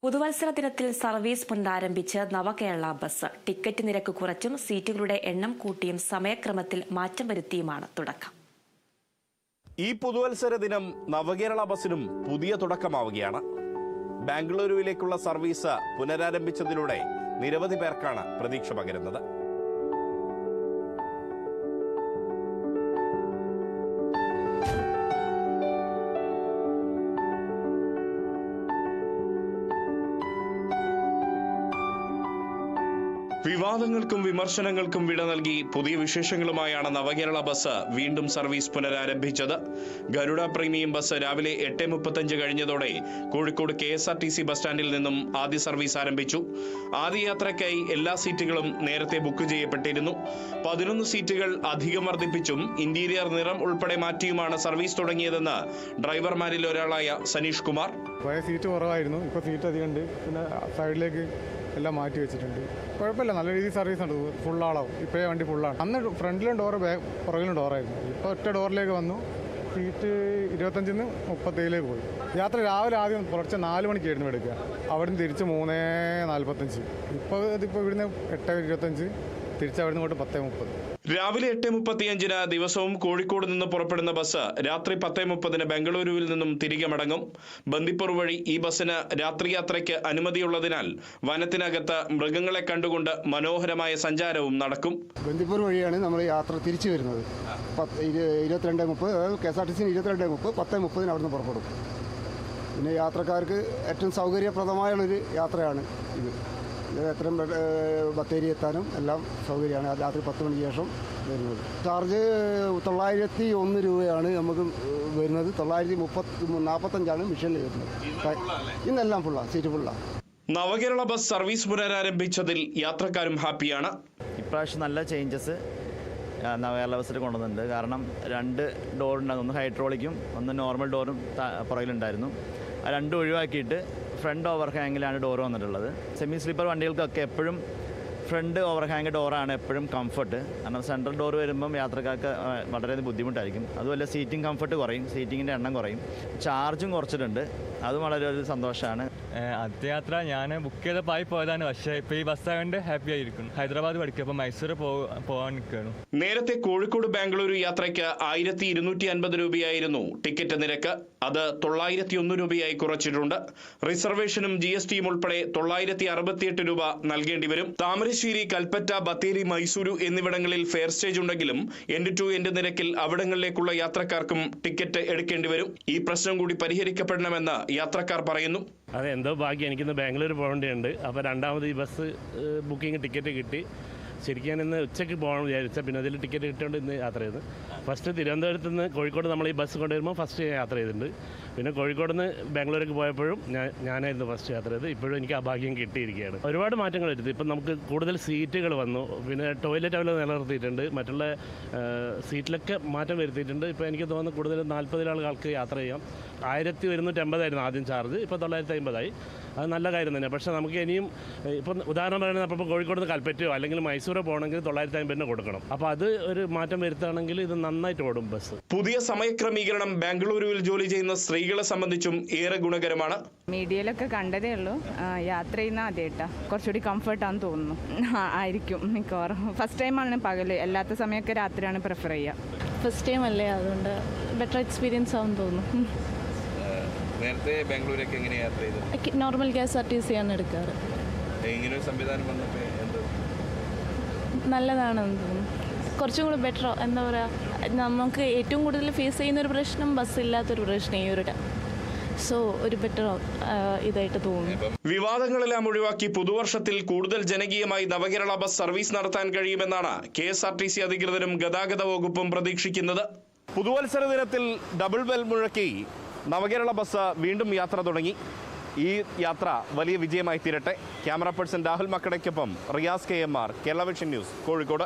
പുതുവത്സര ദിനത്തിൽ സർവീസ് പുനരാരംഭിച്ച് നവകേരള bus. Ticket നിരക്ക് കുറച്ചും സീറ്റുകളുടെ എണ്ണം കൂട്ടിയും സമയക്രമത്തിൽ മാറ്റം വരുത്തിയുമാണ് തുടക്കം. ഈ പുതുവത്സര ദിനം നവകേരള ബസിനും പുതിയ തുടക്കമാവുകയാണ്. ബാംഗ്ലൂരുവിലേക്കുള്ള സർവീസ് പുനരാരംഭിച്ചതിലൂടെ നിരവധി പേർക്കാണ് പ്രതീക്ഷ പകരുന്നത്. വിവാദങ്ങൾക്കും വിമർശനങ്ങൾക്കും വിട നൽകി പുതിയ വിശേഷങ്ങളുമായാണ് നവകേരള ബസ് വീണ്ടും സർവീസ് പുനരാരംഭിച്ചത്. ഗരുഡ പ്രീമിയം ബസ് രാവിലെ 8:35 കഴിഞ്ഞതോടെ കോഴിക്കോട് KSRTC ബസ് സ്റ്റാൻഡിൽ നിന്നും ആദ്യ സർവീസ് ആരംഭിച്ചു. ആദ്യ യാത്രയ്ക്കായി എല്ലാ സീറ്റുകളും നേരത്തെ ബുക്ക് ചെയ്യപ്പെട്ടിരുന്നു. 11 സീറ്റുകൾ അധികം വർദ്ധിപ്പിച്ചും ഇന്റീരിയർ നിറം ഉൾപ്പെടെ മാറ്റിയുമാണ് സർവീസ് തുടങ്ങിയതെന്ന് ഡ്രൈവർമാരിൽ ഒരാളായ സനീഷ് കുമാർ. സീറ്റ് കുറവായിരുന്നു, ഇപ്പോൾ സീറ്റ് അധികമുണ്ട്. പിന്നെ സൈഡിലേക്ക് എല്ലാം മാറ്റി വെച്ചിട്ടുണ്ട്. കുഴപ്പമില്ല, നല്ല രീതിയിൽ സർവീസ് ഉണ്ട്. ഫുള്ളാളാവും. ഇപ്പോഴേ വണ്ടി ഫുള്ളാണ്. അന്ന് ഫ്രണ്ടിലും ഡോറ് പുറകിലും ഡോറായിരുന്നു. ഇപ്പോൾ ഒറ്റ ഡോറിലേക്ക് വന്നു. സീറ്റ് 25-ന് 37 പോയി. യാത്ര രാവിലെ ആദ്യം പുലർച്ചെ 4 മണിക്കായിരുന്നു എടുക്കുക. അവിടുന്ന് തിരിച്ച് 3:45. ഇതിപ്പോൾ ഇവിടുന്ന് 8:25, തിരിച്ചവിടുന്ന് ഇങ്ങോട്ട് 10:30. രാവിലെ 8:35 ദിവസവും കോഴിക്കോട് നിന്ന് പുറപ്പെടുന്ന ബസ് രാത്രി 10:30 ബംഗളൂരുവിൽ നിന്നും തിരികെ മടങ്ങും. ബന്ദിപ്പൂർ വഴി ഈ ബസ്സിന് രാത്രി യാത്രയ്ക്ക് അനുമതിയുള്ളതിനാൽ വനത്തിനകത്ത് മൃഗങ്ങളെ കണ്ടുകൊണ്ട് മനോഹരമായ സഞ്ചാരവും നടക്കും. ബന്ദിപ്പൂർ വഴിയാണ് നമ്മൾ യാത്ര തിരിച്ചു വരുന്നത്. 22:30 KSRTC 22:30, 10:30 അവിടുന്ന് പുറപ്പെടും. പിന്നെ യാത്രക്കാർക്ക് ഏറ്റവും സൗകര്യപ്രദമായുള്ളൊരു യാത്രയാണ് ഇത്. എത്രയും ബത്തേരി എത്താനും എല്ലാം സൗകര്യമാണ്. രാത്രി 10 മണിക്ക് ശേഷം വരുന്നത്. ചാർജ് 901 രൂപയാണ് നമുക്ക് വരുന്നത്. 945 മിഷനിൽ വരുന്നത്. ഇന്നെല്ലാം ഫുള്ളാണ്, സീറ്റ് ഫുള്ളാണ്. നവകേരള ബസ് സർവീസ് പുനരാരംഭിച്ചതിൽ യാത്രക്കാരും ഹാപ്പിയാണ്. ഇപ്രാവശ്യം നല്ല ചേഞ്ചസ് നവകേരള ബസ്സിൽ കൊണ്ടുവന്നിട്ടുണ്ട്. കാരണം 2 ഡോറുണ്ടായിരുന്നു. ഒന്ന് ഹൈഡ്രോളിക്കും ഒന്ന് നോർമൽ ഡോറും പുറകിലുണ്ടായിരുന്നു. ആ 2 ഒഴിവാക്കിയിട്ട് ഫ്രണ്ട് ഓവർ ഹാങ്ങിലാണ് ഡോർ വന്നിട്ടുള്ളത്. സെമി സ്ലീപ്പർ വണ്ടികൾക്കൊക്കെ എപ്പോഴും ഫ്രണ്ട് ഓവർ ഹാങ് ഡോറാണ് എപ്പോഴും കംഫർട്ട്. കാരണം സെൻട്രൽ ഡോർ വരുമ്പം യാത്രക്കാർക്ക് വളരെയധികം ബുദ്ധിമുട്ടായിരിക്കും. അതുപോലെ സീറ്റിംഗ് കംഫർട്ട് കുറയും, സീറ്റിങ്ങിൻ്റെ എണ്ണം കുറയും. ചാർജും കുറച്ചിട്ടുണ്ട്, അതും വളരെ ഒരു സന്തോഷമാണ്. യാത്ര ഞാൻ ബുക്ക് ചെയ്തപ്പോൾ പോയതാണ്. പക്ഷേ ഇപ്പോൾ ഈ ബസ്സായതുകൊണ്ട് ഹാപ്പി ആയിരിക്കും. ഹൈദരാബാദ് പഠിക്കും, അപ്പോൾ മൈസൂർ പോകാൻ നിൽക്കുകയാണ്. നേരത്തെ കോഴിക്കോട് ബാംഗ്ലൂരു യാത്രയ്ക്ക് 1250 രൂപയായിരുന്നു ടിക്കറ്റ് നിരക്ക്. അത് 901 രൂപയായി കുറച്ചിട്ടുണ്ട്. റിസർവേഷനും GSTയും ഉൾപ്പെടെ 968 രൂപ നൽകേണ്ടി വരും. താമരശ്ശേരി, കൽപ്പറ്റ, ബത്തേരി, മൈസൂരു എന്നിവിടങ്ങളിൽ ഫെയർ സ്റ്റേജ് ഉണ്ടെങ്കിലും എൻഡ് ടു എൻഡ് നിരക്കിൽ അവിടങ്ങളിലേക്കുള്ള യാത്രക്കാർക്കും ടിക്കറ്റ് എടുക്കേണ്ടി വരും. ഈ പ്രശ്നം കൂടി പരിഹരിക്കപ്പെടണമെന്ന് യാത്രക്കാർ പറയുന്നു. അതെ, എന്തോ ഭാഗ്യം, എനിക്കിന്ന് ബാംഗ്ലൂർ പോകേണ്ടതുണ്ട്. അപ്പോൾ രണ്ടാമത് ഈ ബസ് ബുക്കിംഗ് ടിക്കറ്റ് കിട്ടി. ശരിക്കും ഞാൻ ഇന്ന് ഉച്ചയ്ക്ക് പോകണം വിചാരിച്ചാൽ പിന്നെ അതിൽ ടിക്കറ്റ് കിട്ടിയോണ്ട് ഇന്ന് യാത്ര ചെയ്തു. ഫസ്റ്റ് തിരുവനന്തപുരത്ത് നിന്ന് കോഴിക്കോട് നമ്മൾ ഈ ബസ് കൊണ്ടുവരുമ്പോൾ ഫസ്റ്റ് യാത്ര ചെയ്തിട്ടുണ്ട്. പിന്നെ കോഴിക്കോട് നിന്ന് ബാംഗ്ലൂർക്ക് പോയപ്പോഴും ഞാനായിരുന്നു ഫസ്റ്റ് യാത്ര ചെയ്ത്. ഇപ്പോഴും എനിക്ക് ആ ഭാഗ്യം കിട്ടിയിരിക്കുകയാണ്. ഒരുപാട് മാറ്റങ്ങൾ വരുത്തി. ഇപ്പം നമുക്ക് കൂടുതൽ സീറ്റുകൾ വന്നു. പിന്നെ ടോയ്ലറ്റ് അവർ നിലനിർത്തിയിട്ടുണ്ട്. മറ്റുള്ള സീറ്റിലൊക്കെ മാറ്റം വരുത്തിയിട്ടുണ്ട്. ഇപ്പോൾ എനിക്ക് തോന്നുന്നു കൂടുതൽ 40 ആൾക്ക് യാത്ര ചെയ്യാം. 1150 ആദ്യം ചാർജ്, ഇപ്പോൾ 950 അത് നല്ല കാര്യം തന്നെ. പക്ഷേ നമുക്ക് ഇനിയും ഇപ്പം ഉദാഹരണം പറയുന്നത്, അപ്പോൾ കോഴിക്കോട് നിന്ന് കൽപ്പറ്റയോ അല്ലെങ്കിൽ മൈസൂരോ പോകണമെങ്കിൽ 950 കൊടുക്കണം. അപ്പോൾ അത് ഒരു മാറ്റം വരുത്തുകയാണെങ്കിൽ ഇത് നന്നായിട്ട് ഓടും ബസ്. പുതിയ സമയക്രമീകരണം ബാംഗ്ലൂരുവിൽ ജോലി ചെയ്യുന്ന സ്ത്രീകളെ സംബന്ധിച്ചും ഏറെ ഗുണകരമാണ്. മീഡിയയിലൊക്കെ കണ്ടതേ ഉള്ളൂ. യാത്ര ചെയ്യുന്ന ആദ്യമായിട്ടാ, കുറച്ചുകൂടി കംഫർട്ടാണെന്ന് തോന്നുന്നു. ആയിരിക്കും മിക്കവാറും. ഫസ്റ്റ് ടൈമാണ് പകല്, അല്ലാത്ത സമയമൊക്കെ രാത്രിയാണ് പ്രിഫർ ചെയ്യുക. ഫസ്റ്റ് ടൈം അല്ലേ, അതുകൊണ്ട് ബെറ്റർ എക്സ്പീരിയൻസ് ആണെന്ന് തോന്നുന്നു. നേരത്തെ ബാംഗ്ലൂരൊക്കെ എങ്ങനെ യാത്ര ചെയ്തത്? നോർമൽ KSRTC ആണ് എടുക്കാറ്. ഇങ്ങനെ ഒരു സംവിധാനം വന്നപ്പോൾ നല്ലതാണെന്ന് തോന്നുന്നു. കുറച്ചും കൂടി ബെറ്റർ. എന്താ പറയുക, നമുക്ക് ഏറ്റവും കൂടുതൽ ഫേസ് ചെയ്യുന്നൊരു പ്രശ്നം ബസ്സില്ലാത്തൊരു പ്രശ്നം ഈ ഒരു സോ ഒരു ബെറ്റർ ഇതായിട്ട് തോന്നുന്നു. വിവാദങ്ങളെല്ലാം ഒഴിവാക്കി പുതുവർഷത്തിൽ കൂടുതൽ ജനകീയമായി നവകേരള ബസ് സർവീസ് നടത്താൻ കഴിയുമെന്നാണ് KSRTC അധികൃതരും ഗതാഗത വകുപ്പും പ്രതീക്ഷിക്കുന്നത്. പുതുവത്സര ദിനത്തിൽ ഡബിൾ ബെൽ മുഴക്കി നവകേരള ബസ് വീണ്ടും യാത്ര തുടങ്ങി. ഈ യാത്ര വലിയ വിജയമായി തീരട്ടെ. ക്യാമറ പേഴ്സൺ രാഹുൽ മക്കടയ്ക്കൊപ്പം Riyas KMR, Kerala vision news, Kozhikode.